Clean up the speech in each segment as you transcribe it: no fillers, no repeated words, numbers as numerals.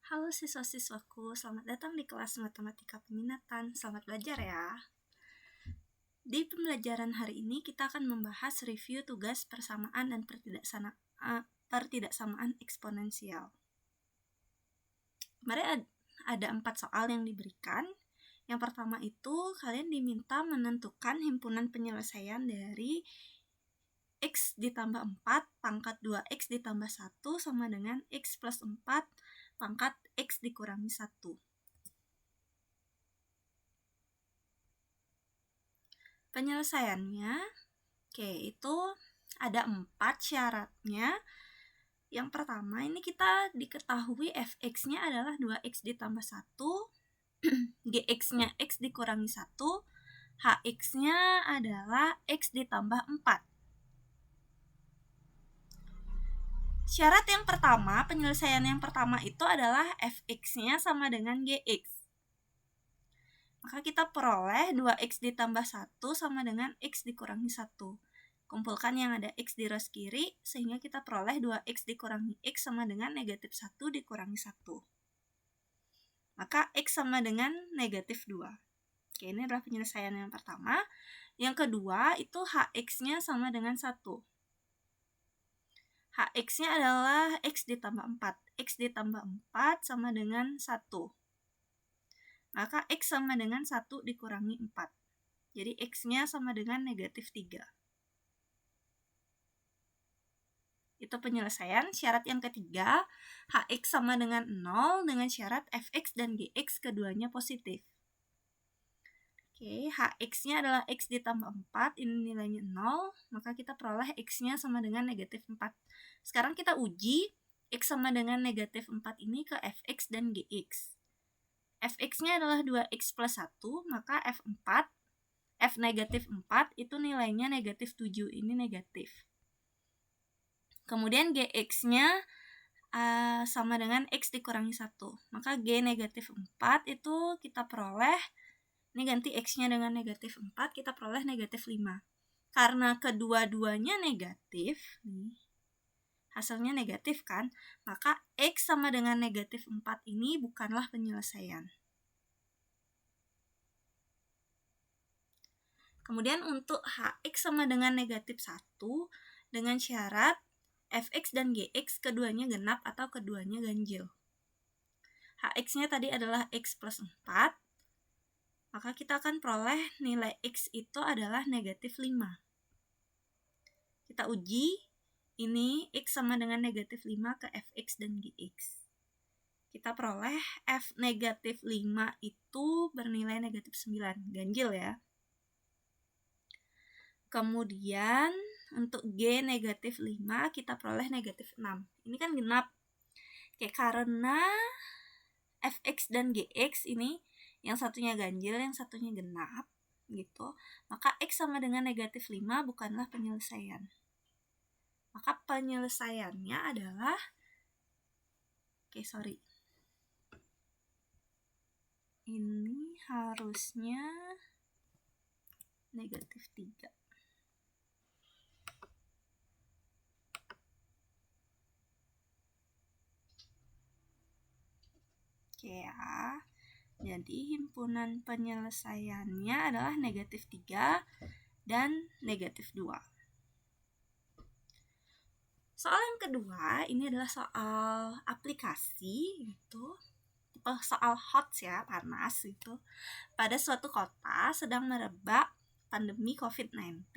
Halo siswa-siswaku, selamat datang di kelas Matematika Peminatan. Selamat belajar ya. Di pembelajaran hari ini kita akan membahas review tugas persamaan dan pertidaksamaan eksponensial. Kemarin ada 4 soal yang diberikan. Yang pertama itu kalian diminta menentukan himpunan penyelesaian dari X ditambah 4 pangkat 2X ditambah 1 sama dengan X plus 4 pangkat X dikurangi 1. Penyelesaiannya, itu ada 4 syaratnya. Yang pertama, ini kita diketahui fx-nya adalah 2x ditambah 1, gx-nya x dikurangi 1, hx-nya adalah x ditambah 4. Syarat yang pertama, penyelesaian yang pertama itu adalah fx-nya sama dengan gx. Maka kita peroleh 2x ditambah 1 sama dengan x dikurangi 1. Kumpulkan yang ada x di ros kiri, sehingga kita peroleh 2x dikurangi x sama dengan negatif 1 dikurangi 1. Maka x sama dengan negatif 2. Oke, ini adalah penyelesaian yang pertama. Yang kedua, itu hx-nya sama dengan 1. Hx-nya adalah x ditambah 4. X ditambah 4 sama dengan 1. Maka x sama dengan 1 dikurangi 4. Jadi x-nya sama dengan negatif 3. Itu penyelesaian. Syarat yang ketiga, hx sama dengan 0 dengan syarat fx dan gx keduanya positif. Oke, hx-nya adalah x ditambah 4, ini nilainya 0, maka kita peroleh x-nya sama dengan negatif 4. Sekarang kita uji x sama dengan negatif 4 ini ke fx dan gx. Fx-nya adalah 2x plus 1, maka f4, f negatif 4 itu nilainya negatif 7, ini negatif. Kemudian gx-nya sama dengan x dikurangi 1, maka g negatif 4 itu kita peroleh, ini ganti x-nya dengan negatif 4, kita peroleh negatif 5. Karena kedua-duanya negatif, nih, hasilnya negatif kan, maka x sama dengan negatif 4 ini bukanlah penyelesaian. Kemudian untuk hx sama dengan negatif 1 dengan syarat fx dan gx keduanya genap atau keduanya ganjil. Hx-nya tadi adalah x plus 4, maka kita akan peroleh nilai x itu adalah negatif 5. Kita uji, ini x sama dengan negatif 5 ke fx dan gx. Kita peroleh f negatif 5 itu bernilai negatif 9, ganjil ya. Kemudian untuk g negatif 5 kita peroleh negatif 6. Ini kan genap. Oke, karena fx dan gx ini yang satunya ganjil, yang satunya genap gitu, maka x sama dengan negatif 5 bukanlah penyelesaian. Maka penyelesaiannya adalah ini harusnya negatif 3. Oke ya. Jadi himpunan penyelesaiannya adalah negatif 3 dan negatif 2. Soal yang kedua, ini adalah soal aplikasi gitu. Tipe soal hot ya, panas gitu. Pada suatu kota sedang merebak pandemi COVID-19.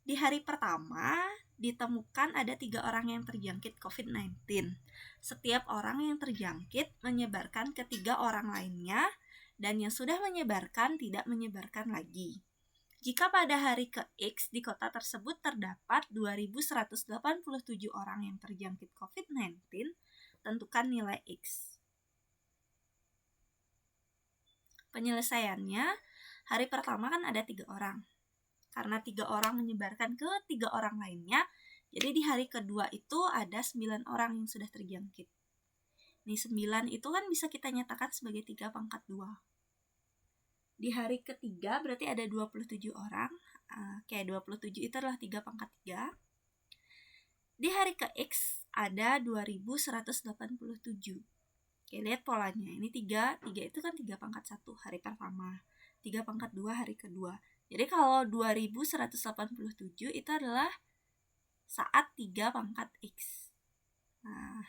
Di hari pertama ditemukan ada 3 orang yang terjangkit COVID-19. Setiap orang yang terjangkit menyebarkan ke 3 orang lainnya, dan yang sudah menyebarkan tidak menyebarkan lagi. Jika pada hari ke-X di kota tersebut terdapat 2.187 orang yang terjangkit COVID-19, tentukan nilai X. Penyelesaiannya, hari pertama kan ada 3 orang. Karena 3 orang menyebarkan ke 3 orang lainnya, jadi di hari kedua itu ada 9 orang yang sudah terjangkit. Ini 9 itu kan bisa kita nyatakan sebagai 3 pangkat 2. Di hari ketiga berarti ada 27 orang. 27 itu adalah 3 pangkat 3. Di hari ke-X ada 2.187. Oke, lihat polanya. Ini 3 itu kan 3 pangkat 1 hari pertama, 3 pangkat 2 hari kedua. Jadi kalau 2187 itu adalah saat 3 pangkat X. Nah,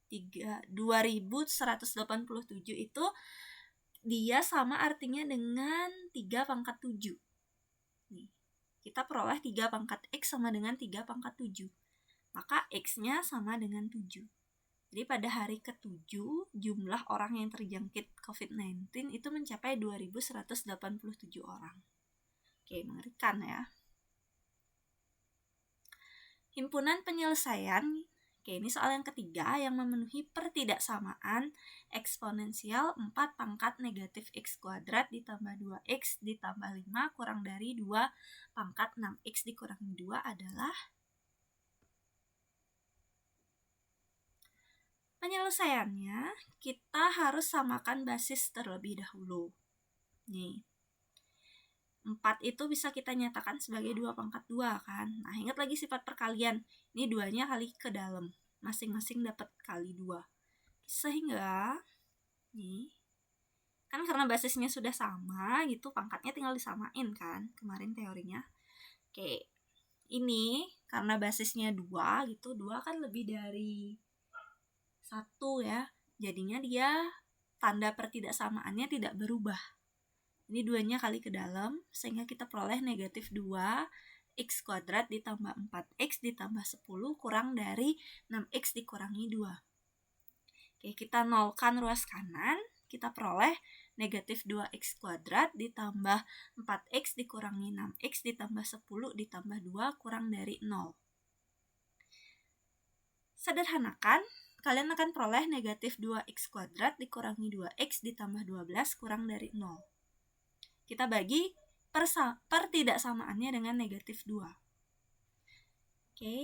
2187 itu dia sama artinya dengan 3 pangkat 7. Nih, kita peroleh 3 pangkat X sama dengan 3 pangkat 7. Maka X-nya sama dengan 7. Jadi pada hari ke-7, jumlah orang yang terjangkit COVID-19 itu mencapai 2187 orang. Oke, mengerikan ya. Himpunan penyelesaian. Oke, ini soal yang ketiga yang memenuhi pertidaksamaan eksponensial 4 pangkat negatif X kuadrat ditambah 2X ditambah 5 kurang dari 2 pangkat 6X dikurangi 2 adalah penyelesaiannya. Kita harus samakan basis terlebih dahulu. Nih, 4 itu bisa kita nyatakan sebagai 2 pangkat 2 kan. Nah, ingat lagi sifat perkalian. Ini 2-nya kali ke dalam. Masing-masing dapat kali 2. Sehingga, nih, kan karena basisnya sudah sama gitu, pangkatnya tinggal disamain kan. Kemarin teorinya. Oke, ini karena basisnya 2 gitu, 2 kan lebih dari 1 ya. Jadinya dia tanda pertidaksamaannya tidak berubah. Ini 2-nya kali ke dalam, sehingga kita peroleh negatif 2 X kuadrat ditambah 4X ditambah 10 kurang dari 6X dikurangi 2. Oke, kita nolkan ruas kanan, kita peroleh negatif 2X kuadrat ditambah 4X dikurangi 6X ditambah 10 ditambah 2 kurang dari 0. Sederhanakan, kalian akan peroleh negatif 2X kuadrat dikurangi 2X ditambah 12 kurang dari 0. Kita bagi pertidaksamaannya dengan negatif 2. Oke,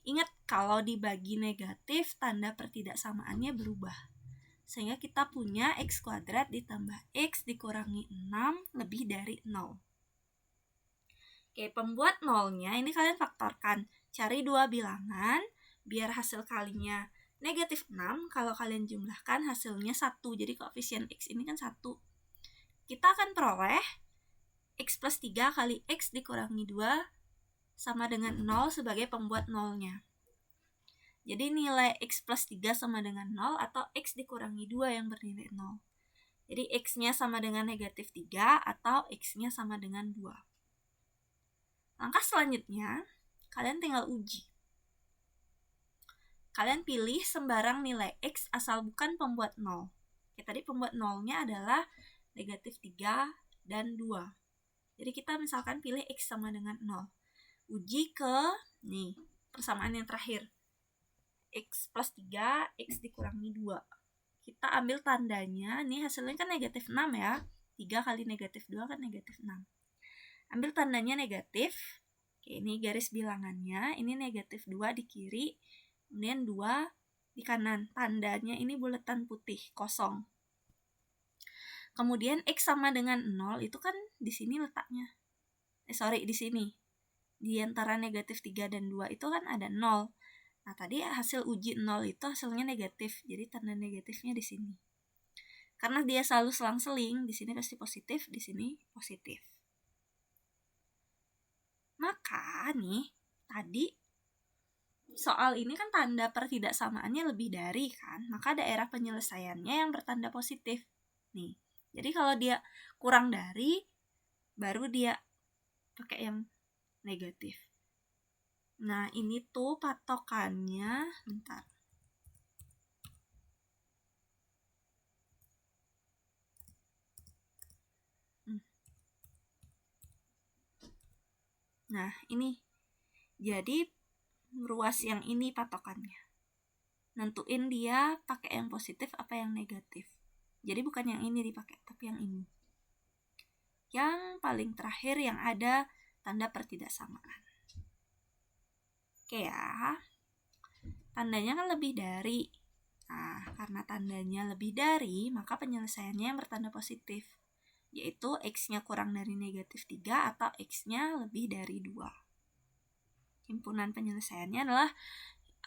ingat kalau dibagi negatif, tanda pertidaksamaannya berubah. Sehingga kita punya X kuadrat ditambah X dikurangi 6 lebih dari 0. Oke, pembuat nolnya ini kalian faktorkan. Cari 2 bilangan, biar hasil kalinya negatif 6. Kalau kalian jumlahkan hasilnya 1. Jadi koefisien X ini kan 1. Kita akan peroleh X plus 3 kali X dikurangi 2 sama dengan 0 sebagai pembuat nolnya. Jadi nilai X plus 3 sama dengan 0 atau X dikurangi 2 yang bernilai 0. Jadi X-nya sama dengan negatif 3 atau X-nya sama dengan 2. Langkah selanjutnya, kalian tinggal uji. Kalian pilih sembarang nilai X asal bukan pembuat 0. Ya, tadi pembuat nolnya adalah negatif 3 dan 2. Jadi kita misalkan pilih X sama dengan 0. Uji ke, nih, persamaan yang terakhir. X plus 3, X dikurangi 2. Kita ambil tandanya, nih hasilnya kan negatif 6 ya. 3 kali negatif 2 kan negatif 6. Ambil tandanya negatif. Oke, ini garis bilangannya, ini negatif 2 di kiri, kemudian 2 di kanan. Tandanya ini buletan putih, kosong. Kemudian X sama dengan 0 itu kan di sini letaknya. Di sini. Di antara negatif 3 dan 2 itu kan ada 0. Nah, tadi hasil uji 0 itu hasilnya negatif. Jadi tanda negatifnya di sini. Karena dia selalu selang-seling, di sini pasti positif, di sini positif. Maka nih, tadi soal ini kan tanda pertidaksamaannya lebih dari kan. Maka daerah penyelesaiannya yang bertanda positif. Nih. Jadi kalau dia kurang dari, baru dia pakai yang negatif. Nah, ini tuh patokannya, bentar. Nah, ini. Jadi ruas yang ini patokannya. Nentuin dia pakai yang positif apa yang negatif. Jadi bukan yang ini dipakai, tapi yang ini. Yang paling terakhir yang ada tanda pertidaksamaan. Oke ya. Tandanya kan lebih dari. Nah, karena tandanya lebih dari, maka penyelesaiannya yang bertanda positif. Yaitu X-nya kurang dari negatif 3 atau X-nya lebih dari 2. Himpunan penyelesaiannya adalah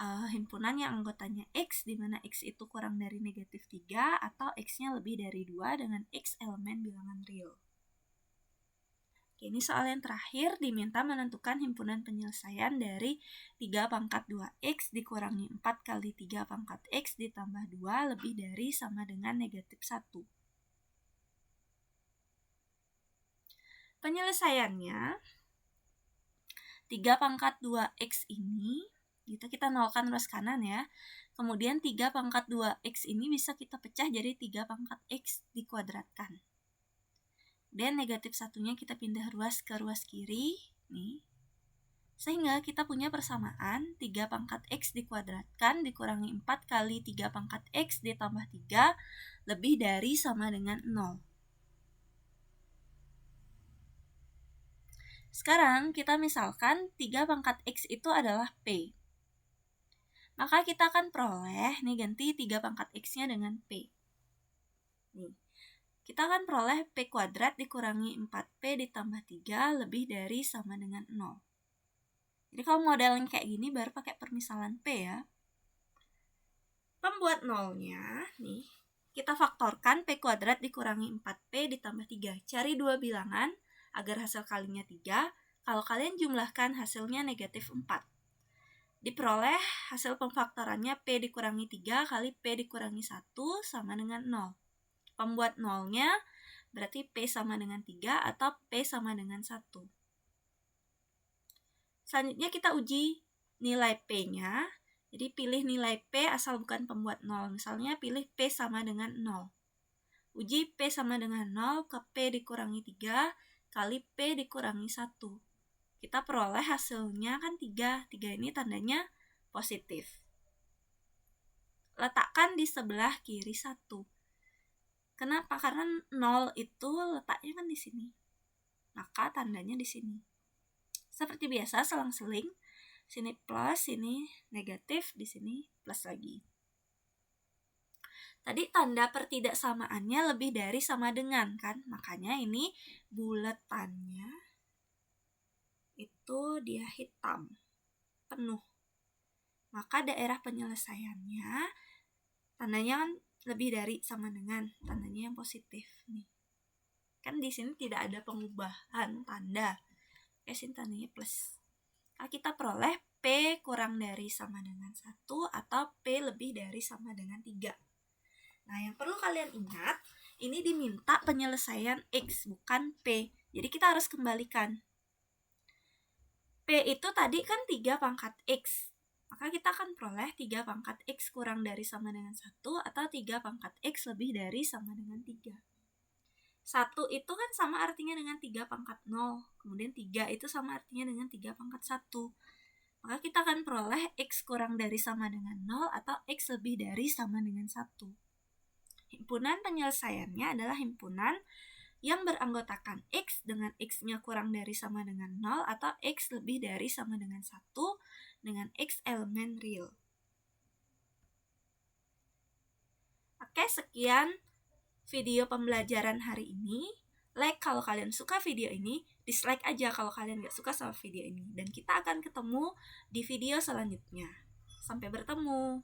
himpunan yang anggotanya X, di mana X itu kurang dari negatif 3 atau X-nya lebih dari 2 dengan X elemen bilangan real. Oke, ini soal yang terakhir, diminta menentukan himpunan penyelesaian dari 3 pangkat 2X dikurangi 4 kali 3 pangkat X ditambah 2 lebih dari sama dengan negatif 1. Penyelesaiannya, 3 pangkat 2X ini, kita nolkan ruas kanan ya. Kemudian 3 pangkat 2X ini bisa kita pecah jadi 3 pangkat X dikuadratkan. Dan negatif satunya kita pindah ruas ke ruas kiri, nih. Sehingga kita punya persamaan 3 pangkat X dikuadratkan dikurangi 4 kali 3 pangkat X ditambah 3 lebih dari sama dengan 0. Sekarang kita misalkan 3 pangkat X itu adalah P. Maka kita akan peroleh, nih ganti 3 pangkat X-nya dengan P. Nih. Kita akan peroleh P kuadrat dikurangi 4P ditambah 3 lebih dari sama dengan 0. Jadi kalau modelnya kayak gini baru pakai permisalan P ya. Pembuat nolnya, nih, kita faktorkan P kuadrat dikurangi 4P ditambah 3. Cari dua bilangan agar hasil kalinya 3. Kalau kalian jumlahkan hasilnya negatif 4. Diperoleh hasil pemfaktorannya P dikurangi 3 kali P dikurangi 1 sama dengan 0. Pembuat nolnya berarti P sama dengan 3 atau P sama dengan 1. Selanjutnya kita uji nilai P-nya. Jadi pilih nilai P asal bukan pembuat nol. Misalnya pilih P sama dengan 0. Uji P sama dengan 0 ke P dikurangi 3 kali P dikurangi 1. Kita peroleh hasilnya kan 3. 3 ini tandanya positif. Letakkan di sebelah kiri 1. Kenapa? Karena 0 itu letaknya kan di sini. Maka tandanya di sini. Seperti biasa selang-seling. Sini plus, sini negatif, di sini plus lagi. Tadi tanda pertidaksamaannya lebih dari sama dengan kan? Makanya ini buletannya itu dia hitam, penuh. Maka daerah penyelesaiannya tandanya kan lebih dari sama dengan, tandanya yang positif nih. Kan di sini tidak ada pengubahan tanda. Sini tandanya plus. Nah, kita peroleh P kurang dari sama dengan 1 atau P lebih dari sama dengan 3. Nah, yang perlu kalian ingat, ini diminta penyelesaian X, bukan P. Jadi kita harus kembalikan. P itu tadi kan 3 pangkat X. Maka kita akan peroleh 3 pangkat X kurang dari sama dengan 1 atau 3 pangkat X lebih dari sama dengan 3. 1 itu kan sama artinya dengan 3 pangkat 0. Kemudian 3 itu sama artinya dengan 3 pangkat 1. Maka kita akan peroleh X kurang dari sama dengan 0 atau X lebih dari sama dengan 1. Himpunan penyelesaiannya adalah himpunan yang beranggotakan X dengan X-nya kurang dari sama dengan 0 atau X lebih dari sama dengan 1 dengan X elemen real. Oke, sekian video pembelajaran hari ini. Like kalau kalian suka video ini, dislike aja kalau kalian gak suka sama video ini. Dan kita akan ketemu di video selanjutnya. Sampai bertemu.